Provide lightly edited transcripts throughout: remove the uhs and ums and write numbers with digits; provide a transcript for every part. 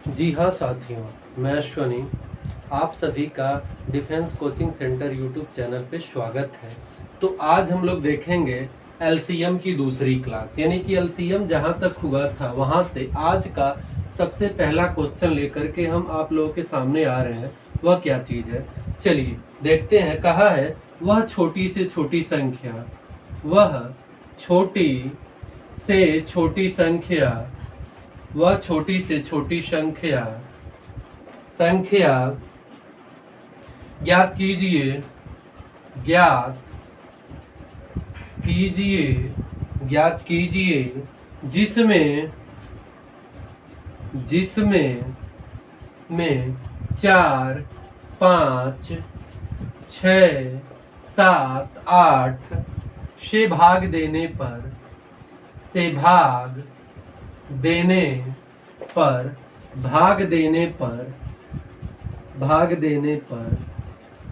जी हाँ साथियों, मैं अश्वनी, आप सभी का defence coaching centre YouTube channel पे स्वागत है। तो आज हम लोग देखेंगे एलसीएम की दूसरी क्लास, यानी कि एलसीएम जहाँ तक हुआ था वहाँ से आज का सबसे पहला क्वेश्चन लेकर के हम आप लोगों के सामने आ रहे हैं। वह क्या चीज़ है, चलिए देखते हैं। कहा है वह छोटी से छोटी संख्या, वह छोटी से छोटी संख्या, वह छोटी से छोटी संख्या संख्या ज्ञात कीजिए, ज्ञात कीजिए, ज्ञात कीजिए जिसमें जिसमें में 4, 5, 6, 7, 8 से भाग देने पर देने पर भाग देने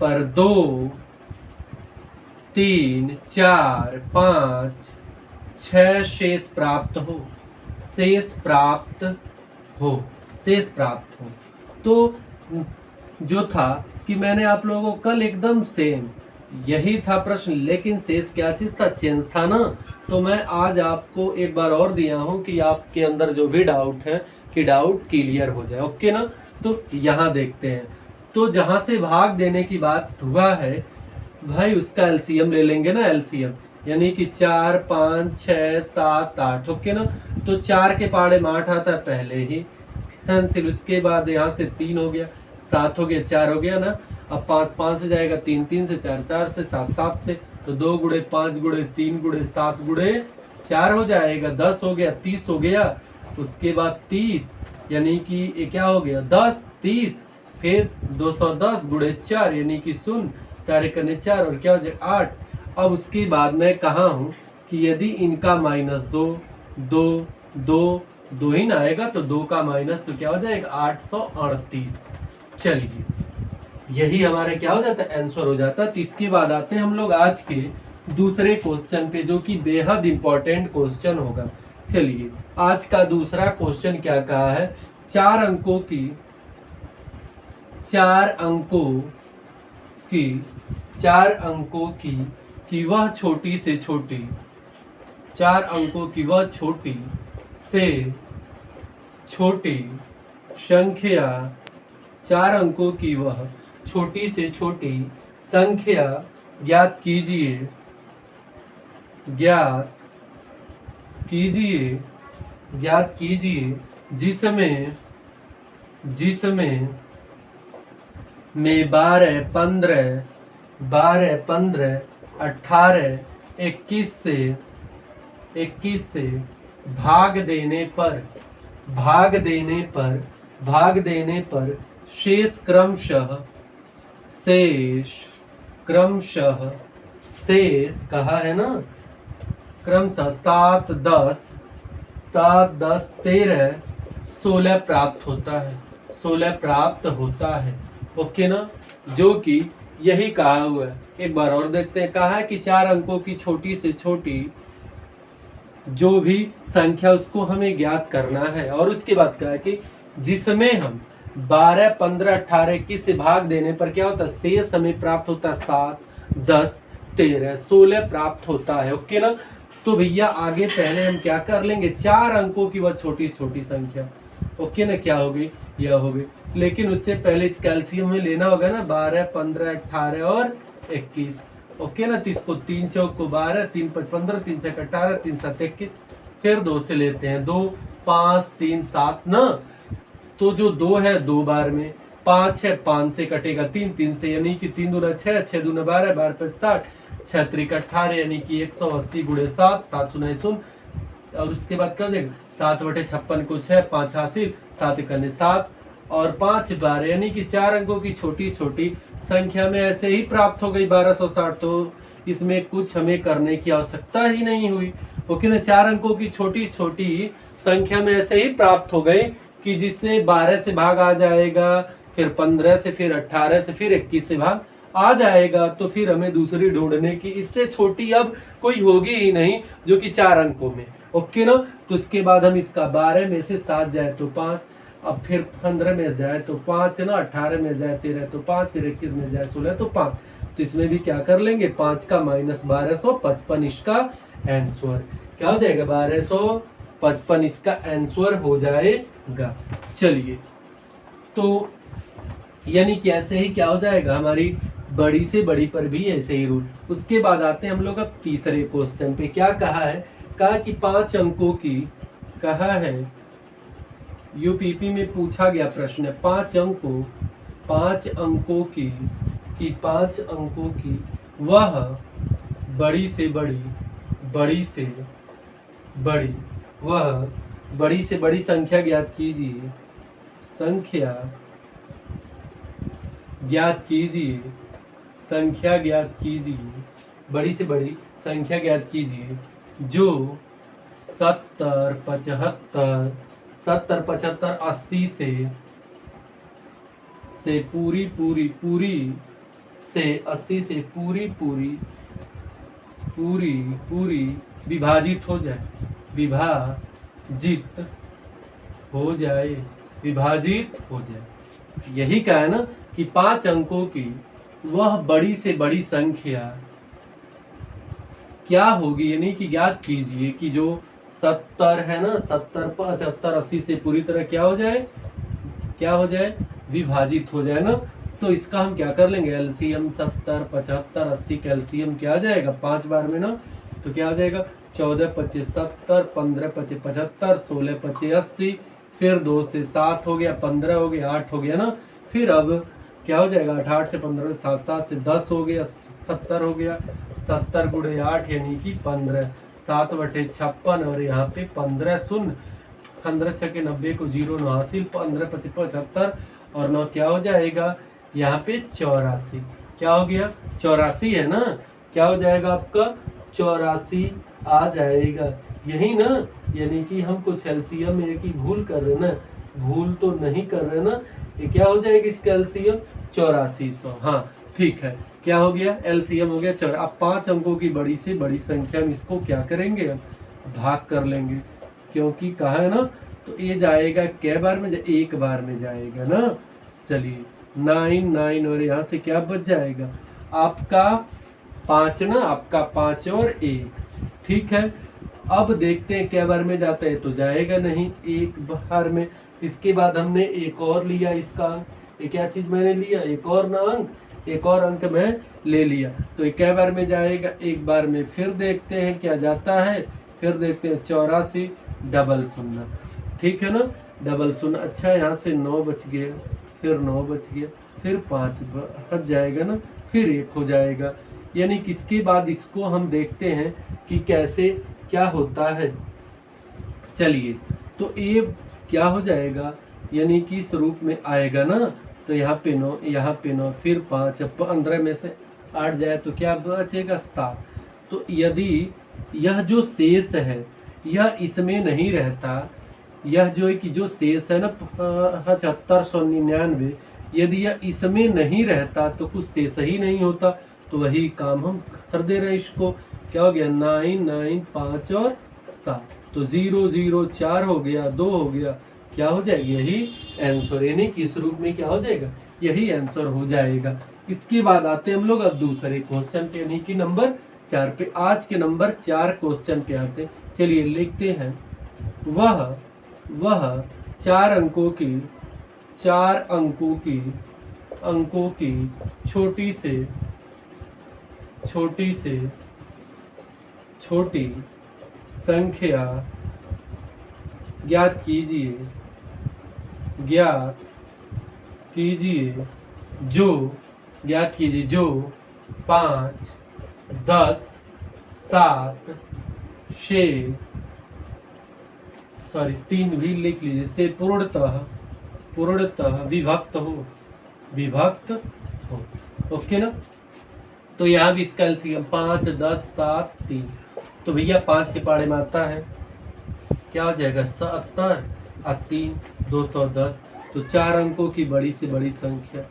पर 2, 3, 4, 5, 6 शेष प्राप्त हो, शेष प्राप्त हो। तो जो था कि मैंने आप लोगों को कल एकदम सेम यही था प्रश्न, लेकिन शेष क्या चीज था, चेंज था ना। तो मैं आज आपको एक बार और दिया हूं कि आपके अंदर जो भी डाउट है कि डाउट क्लियर हो जाए। ओके ना। तो यहाँ देखते हैं। तो जहां से भाग देने की बात हुआ है भाई, उसका एलसीएम ले लेंगे ना। एलसीएम यानी कि 4, 5, 6, 7, 8। ओके ना। तो 4 के पाड़े में 8 आता है पहले ही कैंसिल। उसके बाद यहाँ से 3 हो गया, 7 हो गया, 4 हो गया ना। अब 5 5 से जाएगा, 3 3 से, 4 4 से, 7 7 से। तो 2 गुणे 5 गुणे 3 गुणे 7 गुणे 4 हो जाएगा, 10 हो गया, 30 हो गया। उसके बाद 30 यानी कि ये क्या हो गया, 10 30। फिर 210 गुणे 4 यानी कि 0, 4 करने 4 और क्या हो जाएगा 8। अब उसके बाद मैं कहा हूँ कि यदि इनका -2 2 2 2 ही ना आएगा तो 2 का माइनस तो क्या हो जाएगा 838। चलिए यही हमारे क्या हो जाता है, आंसर हो जाता है। तो इसके बाद आते हैं हम लोग आज के दूसरे क्वेश्चन पे, जो कि बेहद इंपॉर्टेंट क्वेश्चन होगा। चलिए आज का दूसरा क्वेश्चन क्या कहा है, 4 अंकों की 4 अंकों की वह छोटी से छोटी 4 अंकों की वह छोटी से छोटी संख्या 4 अंकों की वह छोटी से छोटी संख्या ज्ञात कीजिए, ज्ञात कीजिए जिसमें में 12, 15, 18, 21 से भाग देने पर शेष कहा है ना, क्रमशः 7, 10, 13, 16 प्राप्त होता है। ओके ना। जो कि यही कहा हुआ है। एक बार और देखते हैं। कहा है कि 4 अंकों की छोटी से छोटी जो भी संख्या उसको हमें ज्ञात करना है। और उसके बाद कहा है कि जिसमें हम 12, 15, 18, 21 से भाग देने पर क्या होता है, शेष हमें प्राप्त होता है 7, 10, 13, 16 प्राप्त होता है। ओके ना। तो भैया आगे पहले हम क्या कर लेंगे, 4 अंकों की वह छोटी छोटी संख्या। ओके ना, क्या हो गई, यह हो गई। लेकिन उससे पहले इस कैल्शियम में लेना होगा ना 12, 15, 18 और 21। ओके ना। तो इसको 3 चौक को 12, 3 5 15, 3 6 18, 3 7 21। फिर 2 से लेते हैं, 2 5 3 7 ना। तो जो 2 है 2 बार में, 5 है 5 से कटेगा 3 3 से, यानी कि 3 दूना 6, 6 दूना 12, 12 पे 60, 6 त्रिक 18 यानी कि 180 गुणे 7, 7 शून्य 0। और उसके बाद कर देगा 7 बटे 56 को 6, 5 हासिल, 7 करने 7 और 5 12 यानी कि 4 अंकों की छोटी छोटी संख्या में ऐसे ही प्राप्त हो गई 1260। तो इसमें कुछ हमें करने की आवश्यकता ही नहीं हुई। ओके ना। 4 अंकों की छोटी छोटी संख्या में ऐसे ही प्राप्त हो गई कि जिससे 12 से भाग आ जाएगा, फिर 15 से, फिर 18 से, फिर 21 से भाग आ जाएगा। तो फिर हमें दूसरी ढूंढने की, इससे छोटी अब कोई होगी ही नहीं जो कि 4 अंकों में। ओके ना। तो उसके बाद हम इसका 12 में से 7 जाए तो 5, अब फिर 15 में जाए तो 5 ना, 18 में जाए 13 तो 5, फिर 21 में जाए 16 तो 5। तो इसमें भी क्या कर लेंगे, 5 का माइनस 1255 इसका आंसर क्या हो जाएगा, 1255 इसका आंसर हो जाएगा। चलिए, तो यानी कि ऐसे ही क्या हो जाएगा, हमारी बड़ी से बड़ी पर भी ऐसे ही रूल। उसके बाद आते हैं हम लोग अब तीसरे क्वेश्चन पे। क्या कहा है, कहा कि 5 अंकों की, कहा है यूपीपी में पूछा गया प्रश्न है, 5 अंकों की 5 अंकों की वह बड़ी से बड़ी संख्या ज्ञात कीजिए, बड़ी से बड़ी संख्या ज्ञात कीजिए जो 70, 75, 80 से पूरी विभाजित हो जाए। यही कहा है ना कि 5 अंकों की वह बड़ी से बड़ी संख्या क्या होगी, यानी कि ज्ञात कीजिए कि जो 70 है ना, 70, 75, 80 से पूरी तरह क्या हो जाए, विभाजित हो जाए ना। तो इसका हम क्या कर लेंगे, एलसीएम 70, 75, 80 का एलसीएम क्या आ जाएगा 5 बार में ना, तो क्या आ जाएगा 14 25 70, 15 25 75, 16 25 80, फिर 2 से 7 हो गया, 15 हो गया, 8 हो गया ना। फिर अब क्या हो जाएगा, 8 से 15, 7 7 से 10 हो गया, 70 हो गया, 70 गुणे 8 यानी कि 15, 7 बटे 56 और यहाँ पे 15 शून्य, 15 छके 90 को 0 9 हासिल, 15 25 75 और 9 क्या हो जाएगा यहाँ पे 84। क्या हो गया 84 है ना, क्या हो जाएगा आपका 84 आ जाएगा। यही ना, यानी कि हम कुछ एलसीएम में एक ही भूल कर रहे ना, भूल तो नहीं कर रहे ना। ये क्या हो जाएगा इसका एलसीएम 8400। हाँ ठीक है, क्या हो गया एलसीएम हो गया 4। अब 5 अंकों की बड़ी से बड़ी संख्या में इसको क्या करेंगे, भाग कर लेंगे, क्योंकि कहा है ना। तो ये जाएगा कै बार में, एक बार में जाएगा ना। चलिए 9 और यहाँ से क्या बच जाएगा आपका 5 ना, आपका 5 और 1। ठीक है, अब देखते हैं क्या बार में जाता है, तो जाएगा नहीं एक बार में। इसके बाद हमने एक और लिया इसका अंक, ये क्या चीज मैंने लिया, एक और ना अंक, एक और अंक मैं ले लिया, तो ये क्या बार में जाएगा, एक बार में। फिर देखते हैं क्या जाता है, फिर देखते हैं 84 डबल 0। ठीक है ना, डबल 0। अच्छा यहाँ से 9 बच गया, फिर 9 बच गया, फिर 5 बच जाएगा ना, फिर 1 हो जाएगा। यानी किसके बाद इसको हम देखते हैं कि कैसे क्या होता है। चलिए, तो ये क्या हो जाएगा, यानी कि इस रूप में आएगा ना। तो यहाँ पे 9, यहाँ पे 9, फिर 5, 15 में से 8 जाए तो क्या बचेगा 7। तो यदि यह जो शेष है यह इसमें नहीं रहता, यह जो है कि जो शेष है ना 7599, यदि यह इसमें नहीं रहता तो कुछ शेष ही नहीं होता। तो वही काम हम कर दे रहे हैं इसको। क्या हो गया 9 9 5 और 7, तो 0 0 4 हो गया, 2 हो गया, क्या हो जाएगा यही आंसर, यानी कि इस रूप में क्या हो जाएगा यही आंसर हो जाएगा। इसके बाद आते हैं हम लोग अब दूसरे क्वेश्चन पे, यानी कि नंबर 4 पे। आज के नंबर 4 क्वेश्चन पे आते हैं। चलिए लिखते हैं, वह 4 अंकों की छोटी संख्या ज्ञात कीजिए जो 5 10 7 6 3 भी लिख लीजिए, से पूर्णतः विभक्त हो। ओके ना। तो यहाँ भी इसका एलसीएम 5 10 7 3, तो भैया 5 के पाड़े में आता है, क्या हो जाएगा 70 और 3 210। तो 4 अंकों की बड़ी से बड़ी संख्या,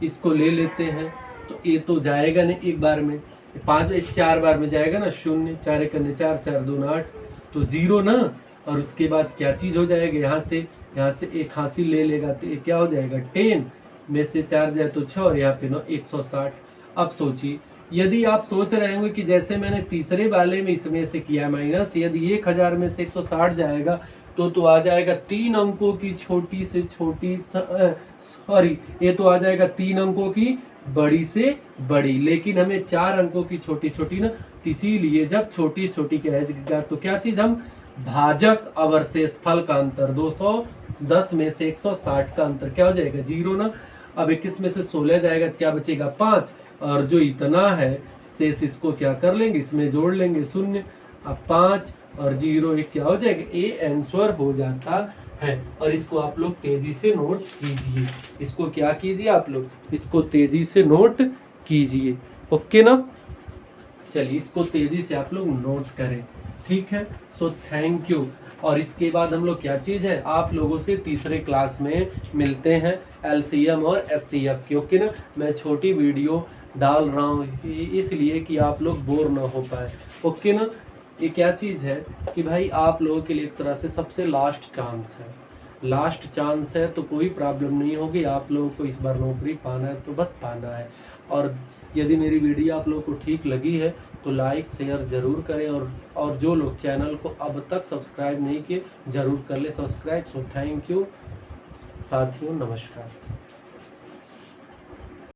इसको ले लेते हैं। तो ये तो जाएगा नहीं एक बार में, 5 4 बार में जाएगा ना, 0 4 करने 4 4 2 8, तो 0 ना, और उसके बाद क्या चीज़ हो जाएगा, यहाँ से एक हासिल ले लेगा तो ये क्या हो जाएगा 10 में से 4 जाए तो 6 और यहाँ पे 160। अब सोचिए, यदि आप सोच रहे होंगे कि जैसे मैंने तीसरे वाले में इसमें से किया माइनस, यदि 1000 में से 160 जाएगा तो आ जाएगा 3 अंकों की छोटी से छोटी, सॉरी ये तो आ जाएगा 3 अंकों की बड़ी से बड़ी, लेकिन हमें 4 अंकों की छोटी छोटी ना, इसीलिए जब छोटी छोटी कहेगा तो क्या चीज, हम भाजक अवशेष फल का अंतर 210 में से 160 का अंतर क्या हो जाएगा 0 ना। अब 21 में से 16 जाएगा क्या बचेगा 5, और जो इतना है शेष इसको क्या कर लेंगे, इसमें जोड़ लेंगे 0। अब 5 और 0 एक क्या हो जाएगा, ए आंसर हो जाता है। और इसको आप लोग तेजी से नोट कीजिए, इसको क्या कीजिए आप लोग, इसको तेजी से नोट कीजिए। ओके ना, चलिए इसको तेजी से आप लोग नोट करें, ठीक है। So thank you. और इसके बाद हम लोग क्या चीज़ है, आप लोगों से तीसरे क्लास में मिलते हैं एलसीएम और एचसीएफ की। ओके ना, मैं छोटी वीडियो डाल रहा हूँ इसलिए कि आप लोग बोर ना हो पाए। ओके ना, ये क्या चीज़ है कि भाई आप लोगों के लिए एक तरह से सबसे लास्ट चांस है, लास्ट चांस है, तो कोई प्रॉब्लम नहीं होगी। आप लोगों को इस बार नौकरी पाना है तो बस पाना है। और यदि मेरी वीडियो आप लोगों को ठीक लगी है तो लाइक शेयर ज़रूर करें, और जो लोग चैनल को अब तक सब्सक्राइब नहीं किए ज़रूर कर ले सब्सक्राइब। सो थैंक यू साथियों, नमस्कार।